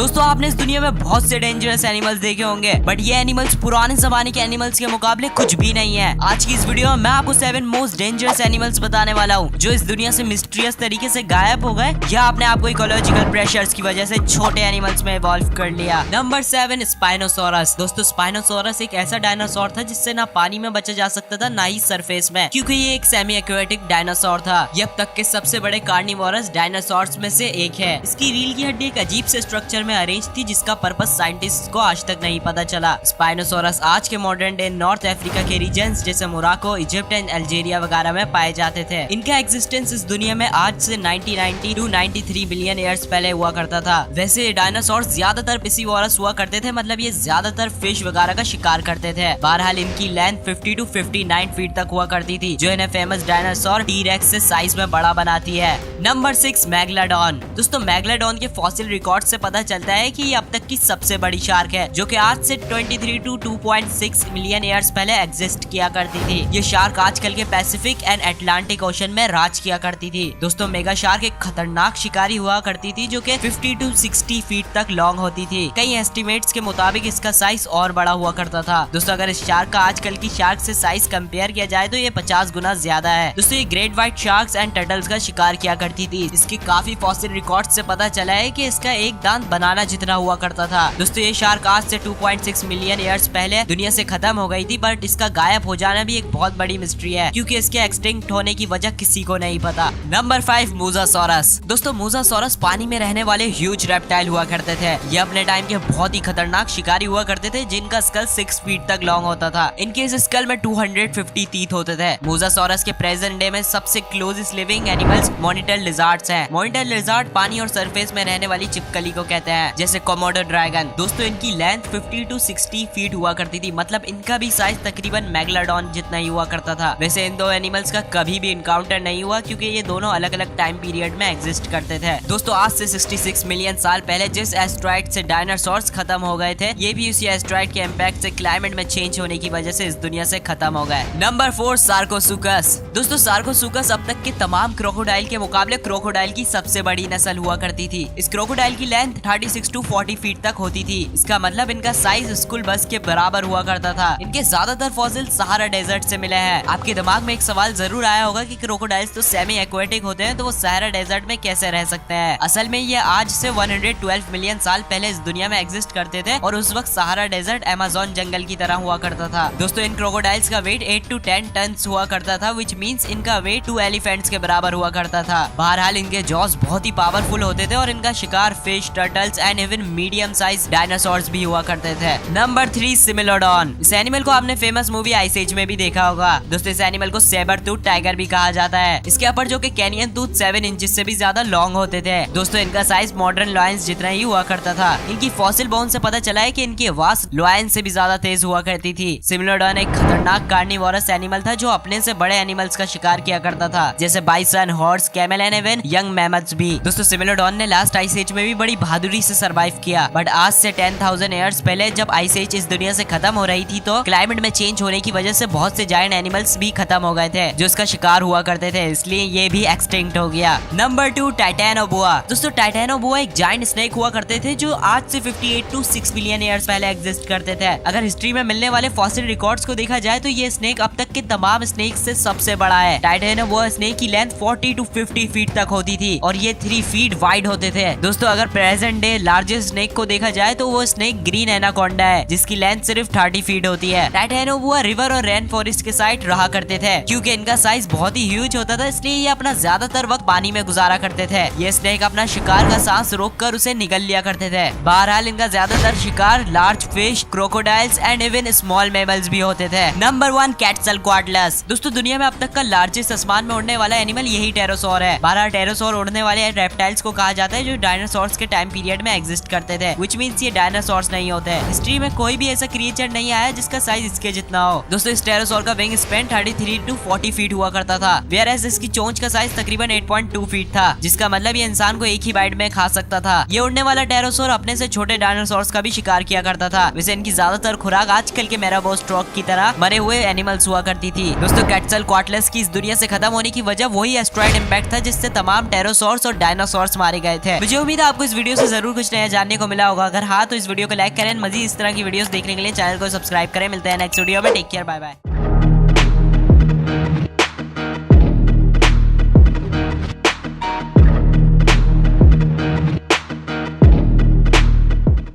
दोस्तों आपने इस दुनिया में बहुत से डेंजरस एनिमल्स देखे होंगे, बट ये एनिमल्स पुराने जमाने के एनिमल्स के मुकाबले कुछ भी नहीं है। आज की इस वीडियो में मैं आपको 7 मोस्ट डेंजरस एनिमल्स बताने वाला हूँ जो इस दुनिया से मिस्टीरियस तरीके से गायब हो गए या आपने आपको इकोलॉजिकल प्रेशर्स की वजह से छोटे एनिमल्स में इवॉल्व कर लिया। Number 7, spinosaurus. दोस्तों स्पाइनोसॉरस एक ऐसा डायनासोर था जिससे ना पानी में बचा जा सकता था ना ही सरफेस में, क्योंकि ये एक सेमी एक्वेटिक डायनासोर था। ये अब तक के सबसे बड़े कार्निवोरस डायनासोर्स में से एक है। इसकी रीढ़ की हड्डी एक अजीब से स्ट्रक्चर में अरेंज थी जिसका पर्पस साइंटिस्ट को आज तक नहीं पता चला। स्पाइनोसॉरस आज के मॉडर्न डे नॉर्थ अफ्रीका के रीजन्स जैसे मोरक्को, इजिप्ट एंड अल्जीरिया वगैरह में पाए जाते थे। इनका एग्जिस्टेंस इस दुनिया में आज से 1990 to 93 बिलियन ईयर्स पहले हुआ करता था। वैसे ये डायनासोर ज्यादातर पिसीवोरस हुआ करते थे, मतलब ये ज्यादातर फिश वगैरह का शिकार करते थे। बहरहाल इनकी लेंथ 50 to 59 फीट तक हुआ करती थी, जो इन्हें फेमस डायनासोर टी-रेक्स से साइज में बड़ा बनाती है। Number 6, megalodon. दोस्तों मेगलाडॉन के फॉसिल रिकॉर्ड से पता चलता है कि ये अब तक की सबसे बड़ी शार्क है, जो कि आज से 23 to 2.6 मिलियन ईयर्स पहले एग्जिस्ट किया करती थी। ये शार्क आजकल के पैसिफिक एंड अटलांटिक ओशन में राज किया करती थी। दोस्तों मेगा शार्क एक खतरनाक शिकारी हुआ करती थी जो कि 50 to 60 फीट तक लॉन्ग होती थी। कई एस्टिमेट्स के मुताबिक इसका साइज और बड़ा हुआ करता था। दोस्तों अगर इस शार्क का आजकल की शार्क से साइज कंपेयर किया जाए तो ये 50 गुना ज्यादा है। दोस्तों ये great white sharks and turtles का शिकार किया करती थी। इसके काफी फॉसिल रिकॉर्ड से पता चला है कि इसका एक दांत बनाना जितना हुआ करता था। दोस्तों ये शार्क आज से 2.6 मिलियन ईयर्स पहले दुनिया से खत्म हो गई थी, बट इसका गायब हो जाना भी एक बहुत बड़ी मिस्ट्री है, क्योंकि इसके एक्सटिंक्ट होने की वजह किसी को नहीं पता। Number 5, mosasaurus. दोस्तों मोसासॉरस पानी में रहने वाले ह्यूज रेप्टाइल हुआ करते थे। ये अपने टाइम के बहुत ही खतरनाक शिकारी हुआ करते थे जिनका स्कल 6 फीट तक लॉन्ग होता था। इनके इस स्कल में 250 टीथ होते थे। मोसासॉरस के प्रेजेंट डे में सबसे closest living animals monitor lizards हैं। मॉनिटर लिजार्ड पानी और सरफेस में रहने वाली चिपकली को कहते हैं, जैसे कोमोडो ड्रैगन। दोस्तों इनकी लेंथ 50 to 60 फीट हुआ करती थी, मतलब इनका भी साइज तकरीबन मेगलाडॉन जितना ही हुआ करता था। वैसे इन दो एनिमल्स का कभी भी इनकाउंटर नहीं हुआ, क्योंकि ये दोनों अलग अलग टाइम पीरियड में एग्जिस्ट करते थे। दोस्तों आज से 66 मिलियन साल पहले जिस एस्ट्रॉइड से डायनासोर्स खत्म हो गए थे, ये भी उसी एस्ट्रॉइड के इम्पैक्ट से क्लाइमेट में चेंज होने की वजह से इस दुनिया से खत्म हो गए। नंबर 4, सार्कोसुकस। दोस्तों सार्कोसुकस अब तक के तमाम क्रोकोडाइल के मुकाबले क्रोकोडाइल की सबसे बड़ी नस्ल हुआ करती थी। इस क्रोकोडाइल की लेंथ 36 to 40 फीट तक होती थी। इसका मतलब इनका साइज स्कूल बस के बराबर हुआ करता था। इनके ज्यादातर फॉसिल सहारा डेजर्ट से मिले हैं। आपके दिमाग में एक सवाल जरूर आया होगा कि क्रोकोडाइल्स तो सेमी एक्वेटिक होते हैं, तो वो सहारा डेजर्ट में कैसे रह सकते हैं। असल में ये आज से 112 मिलियन साल पहले इस दुनिया में एग्जिस्ट करते थे, और उस वक्त सहारा डेजर्ट अमेज़न जंगल की तरह हुआ करता था। दोस्तों इन क्रोकोडाइल्स का वेट 8 to 10 टन हुआ करता था, विच मीन्स इनका वेट 2 एलिफेंट्स के बराबर हुआ करता था। बहरहाल इनके जॉस बहुत ही पावरफुल होते थे और इनका शिकार fish, turtles and even medium size dinosaurs भी हुआ करते थे। नंबर 3, सिमिलोडॉन। इस एनिमल को आपने फेमस मूवी आइस एज में भी देखा होगा। दोस्तों इस एनिमल को सेबर टूथ टाइगर भी कहा जाता है। इसके अपर जो कि कैनियन टूथ 7 इंचेस से भी ज्यादा लॉन्ग होते थे। दोस्तों इनका साइज मॉडर्न लॉयंस जितना ही हुआ करता था। इनकी फॉसिल बोन से पता चला है कि इनकी आवाज लॉयन से भी ज्यादा तेज हुआ करती थी। सिमिलोडॉन एक खतरनाक कार्निवोरस एनिमल था जो अपने से बड़े एनिमल्स का शिकार किया करता था, जैसे bison, horse, camel and even young mammoths भी। दोस्तों सिमिलोडॉन ने लास्ट आइस एज में भी बड़ी बहादुरी से सरवाइव किया, बट आज से 10,000 ईयर्स पहले जब आइस एज इस दुनिया से खत्म हो रही थी, तो क्लाइमेट में चेंज होने की वजह से बहुत से जायंट एनिमल्स भी खत्म हो गए थे जो इसका शिकार हुआ करते थे, इसलिए ये भी एक्सटिंक्ट हो गया। नंबर 2, टाइटैनोबोआ। दोस्तों टाइटैनोबोआ एक जायंट स्नेक हुआ करते थे जो आज से 58 to 6 मिलियन ईयर्स पहले एग्जिस्ट करते थे। अगर हिस्ट्री में मिलने वाले फॉसिल रिकॉर्ड्स को देखा जाए तो ये स्नेक अब तक के तमाम स्नेक से सबसे बड़ा है। टाइटैनोबोआ स्नेक की लेंथ 40 to 50 फीट तक होती थी और ये 3 फीट वाइड होते थे। दोस्तों अगर प्रेजेंट डे लार्जेस्ट स्नेक को देखा जाए तो वो स्नेक ग्रीन एनाकोंडा है, जिसकी लेंथ सिर्फ 30 फीट होती है। टाइटैनोबोआ रिवर और रेन फॉरेस्ट के साइड रहा करते थे। क्योंकि इनका साइज बहुत ही ह्यूज होता था, इसलिए ये अपना ज्यादातर वक्त पानी में गुजारा करते थे। ये स्नेक अपना शिकार का सांस रोककर उसे निगल लिया करते थे। बहरहाल इनका ज्यादातर शिकार large fish, crocodiles and even small mammals भी होते थे। नंबर 1, क्वेटज़लकोअट्लस। दोस्तों दुनिया में अब तक का लार्जेस्ट आसमान में उड़ने वाला एनिमल यही टेरोसोर है। बहरहाल टेरोसोर उड़ने वाले रेप्टाइल्स को कहा जाता है जो डायनासोर्स के टाइम पीरियड में एग्जिस्ट करते थे, व्हिच मींस ये डायनासोर्स नहीं होते। हिस्ट्री में कोई भी ऐसा क्रिएचर नहीं आया जिसका साइज इसके जितना हो। दोस्तों इस टेरोसोर का विंग स्पैन 33 to 40 फीट हुआ करता था, वेयरएज इसकी चोंच का साइज तकरीबन 8.2 फीट था, जिसका मतलब ये इंसान को एक ही बाइट में खा सकता था। ये उड़ने वाला टेरोसोर अपने से छोटे डायनासोर्स का भी शिकार किया करता था। वैसे इनकी ज्यादातर खुराक आजकल के मेराबोस्ट्रोक की तरह मरे हुए एनिमल्स हुआ करती थी। दोस्तों क्वेटज़लकोअट्लस की इस दुनिया से खत्म होने की वजह वही एस्ट्रॉइड इम्पैक्ट था जिससे तमाम टेरोसोर्स और डायनासोर्स मारे गए थे। मुझे उम्मीद है आपको इस वीडियो से जरूर जरूर कुछ नया जानने को मिला होगा। अगर हाँ तो इस वीडियो को लाइक करें। मजीद इस तरह की वीडियोस देखने के लिए चैनल को सब्सक्राइब करें। मिलते हैं नेक्स्ट वीडियो में। Take care, bye bye.